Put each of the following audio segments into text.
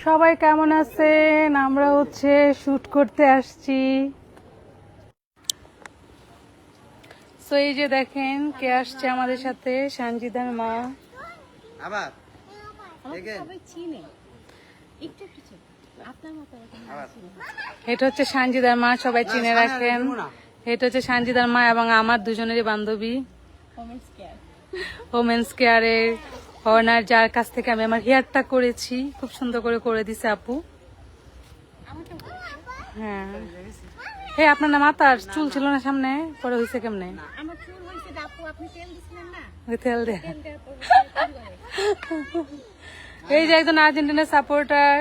সবাই কেমন আছেন? আমরা হচ্ছে শুট করতে আসছি। সো এই যে দেখেন কে আসছে আমাদের সাথে, সঞ্জিদার মা। আবার এটা হচ্ছে সঞ্জিদার মা, সবাই চিনে রাখেন। এটা হচ্ছে সঞ্জিদার মা এবং আমার দুজনেরই বান্ধবী ওমেন্স কেয়ারের অনার, যার কাছ থেকে আমি আমার হেয়ারটা করেছি। খুব সুন্দর করে করে দিছে আপু। হ্যাঁ, হে আপনার না মাথার চুল ছিল না সামনে, পরে হয়েছে কেমনে? তেল দে। এই যে একজন আর্জেন্টিনার সাপোর্টার,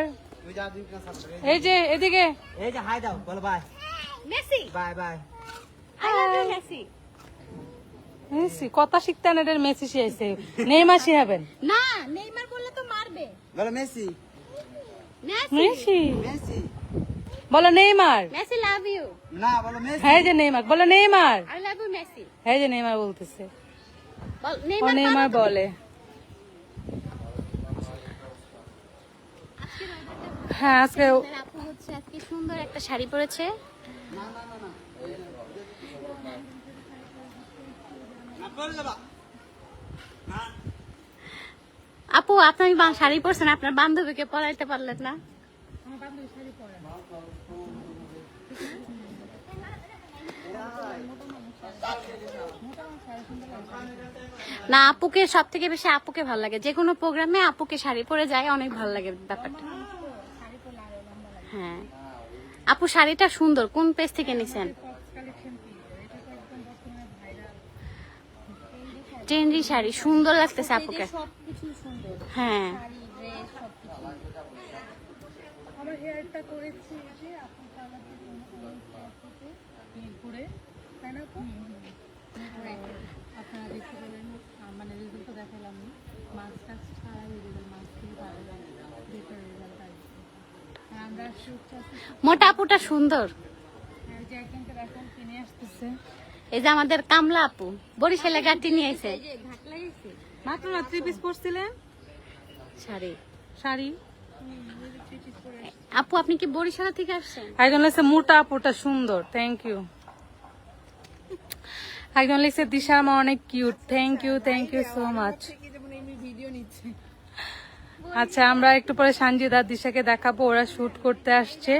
এই যে এদিকে, এই যে হাই দাও, বলো bye. Messi bye bye. I love you Messi. Messi কথা শিখতে না, এর মেসি শিখাইছে। নেইমার শিখাবেন না, নেইমার বললে তো মারবে। বলো মেসি। মেসি মেসি বলো, নেইমার। Messi love you. না, বলো মেসি। হ্যাঁ যে নেইমার বলো, Neymar. I love you Messi. হ্যাঁ যে নেইমার বলতেছে, বল ও নেইমার বলে। হ্যাঁ আজকে আপু হচ্ছে আজকে সুন্দর একটা শাড়ি পরেছে। আপু আপনি শাড়ি পরছেন, আপনার বান্ধবীকে পরাইতে পারলেন না? না, আপুকে সব থেকে বেশি আপুকে ভালো লাগে। যে কোনো প্রোগ্রামে আপুকে শাড়ি পরে যায়, অনেক ভালো লাগে ব্যাপারটা। হ্যাঁ আপু শাড়িটা সুন্দর, কোন পেজ থেকে নিছেন? ট্রেন্ডি শাড়ি সুন্দর লাগতেছে আপুকে। হ্যাঁ আমার হেয়ারটা করেছি যে আপু ঘুরে, তাই না আপু? আপনারা দেখতে পেলেন, মানে রেজাল্টটা দেখালাম। মাস্ক টাস্ক ছাড়াই রেজাল্ট, মাস্ক দিয়ে ভালো বেটার রেজাল্ট আসবে। আমরা মোটা আপুটা সুন্দর। যে একজনকে এখন কিনে আসতেছে, এই যে আমাদের কামলা আপু বরিশালে গাঁটি নিয়ে এসে মাত্র না 3 পিস পরছিলেন শাড়ি। শাড়ি। আপু আপনি কি বরিশাল থেকে আসছেন? একজন লিখছে মোটা আপুটা সুন্দর, থ্যাংক ইউ। একজন লিখছে দিশার মা অনেক cute, thank you so much. আচ্ছা আমরা একটু পরে সঞ্জিদা দিশাকে দেখাবো, ওরা শুট করতে আসছে।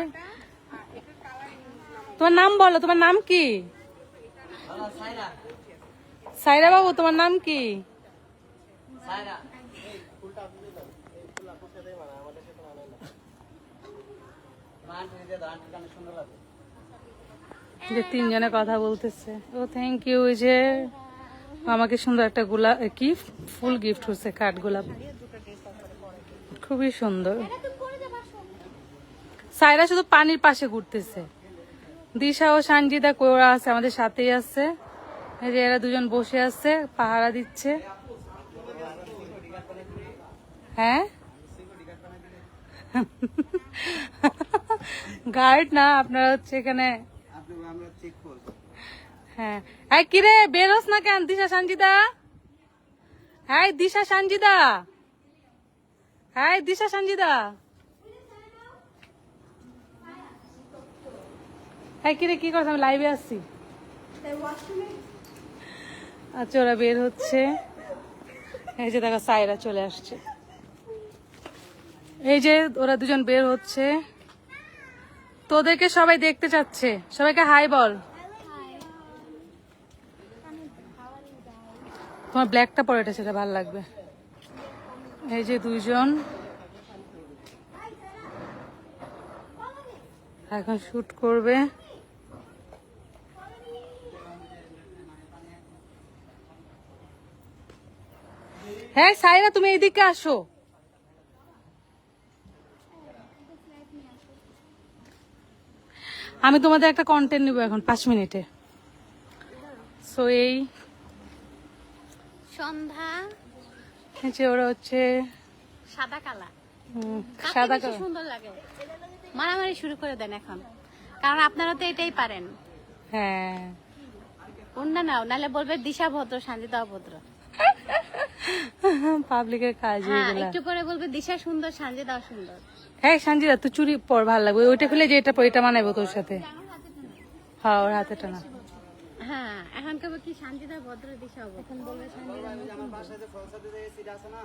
তোমার নাম বলো, তোমার নাম কি? সাইরা বাবু, তোমার নাম কি? যে তিনজনে কথা বলতেছে। ও থ্যাংক ইউ, যে আমাকে সুন্দর একটা গোলাপ কি ফুল গিফট হচ্ছে, কাঠ গোলাপ, খুবই সুন্দর। সাইরা শুধু পানির পাশে ঘুরতেছে। দিশা ও সঞ্জিদা কোরা আছে, আমাদের সাথেই আছে। এই যে এরা দুজন বসে আছে, পাহারা দিচ্ছে। হ্যাঁ গার্ড না, আপনারা হচ্ছে এখানে। হ্যাঁ এই কিরে বেরোস না কেন দিশা সঞ্জিদা? হ্যাঁ দিশা সঞ্জিদা, হ্যাঁ দিশা সঞ্জিদা, হ্যাঁ কিরে কি করছ? আমি লাইভে আসছি। আচ্ছা ওরা বের হচ্ছে। এই যে দেখো সাইরা চলে আসছে। এই যে ওরা দুজন বের হচ্ছে, তোদেরকে সবাই দেখতে চাচ্ছে। সবাইকে হাই বল। তোমার ব্ল্যাকটা পরে, এটা সেটা ভালো লাগবে। এই যে দুইজন এখন শুট করবে। হ্যাঁ সাইরা তুমি এইদিকে আসো। আমি তোমাদের একটা কন্টেন্ট নিব এখন 5 মিনিটে। সো এই সন্ধ্যা, ওরা হচ্ছে সাদা কালা, সাদা বেশি সুন্দর লাগে। মারামারি শুরু করে দেন এখন, কারণ আপনারা তো এটাই পারেন। হ্যাঁ অন্য নাও, নাহলে বলবে দিশা ভদ্র, সঞ্জিতা অভদ্র। পাবলিকের কাজ হ্যাঁ এগুলা। একটু পরে বলবে দিশা সুন্দর সানজিদাও সুন্দর। হ্যাঁ সঞ্জিদা তুই চুরি পর ভালো লাগবে, ওইটা খুলে যে এটা পর এটা মানাবো তোর সাথে। হ্যাঁ ওর হাতে টানা। হ্যাঁ এখন কবে কি সানজিদা ভদ্র দিশা হবে, এখন বলবে সানজিদা নতুন। আমার বাসায় যে ফলসাতে যে সিট আছে না,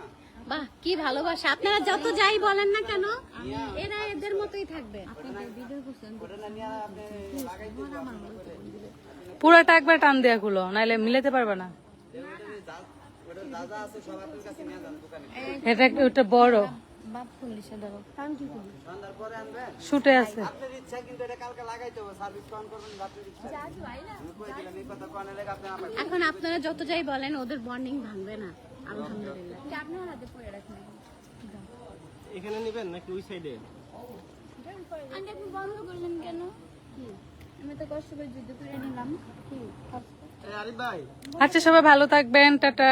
বাহ কি ভালোবাসা, আপনারা যত যাই বলেন না কেন এরা এদের মতোই থাকবে। ওটা না নিয়ে আপনি লাগাইতে পুরাটা একবার টান দেয়া খুলো, নাইলে মিলাতে পারবে না। ওটা যা যা আছে সব আপনার কাছে নিয়ে যান দোকানে। ওটা বড় বাপ পুলিশে ধরো কারণ কি করি সন্ধ্যার পরে আনবেন। শুটে আছে। আপনার ইচ্ছা কিন্তু এটা কালকে লাগাইতে হবে, সার্ভিস অন করবেন আপনার ইচ্ছা। আমি কই দিলাম এই কথা কোন লাগে আপনি আমার এখন আপনারা যত যাই বলেন ওদের বন্ডিং ভাঙবে না আলহামদুলিল্লাহ। আপনার হাতে পড়ে রাখেন এখানে নেবেন নাকি ওই সাইডে? আন্টি আপনি বন্ধ করলেন কেন? আমি তো কষ্ট করে যুদ্ধ করে নিলাম। আরিফ ভাই আচ্ছা সবাই ভালো থাকবেন, টাটা।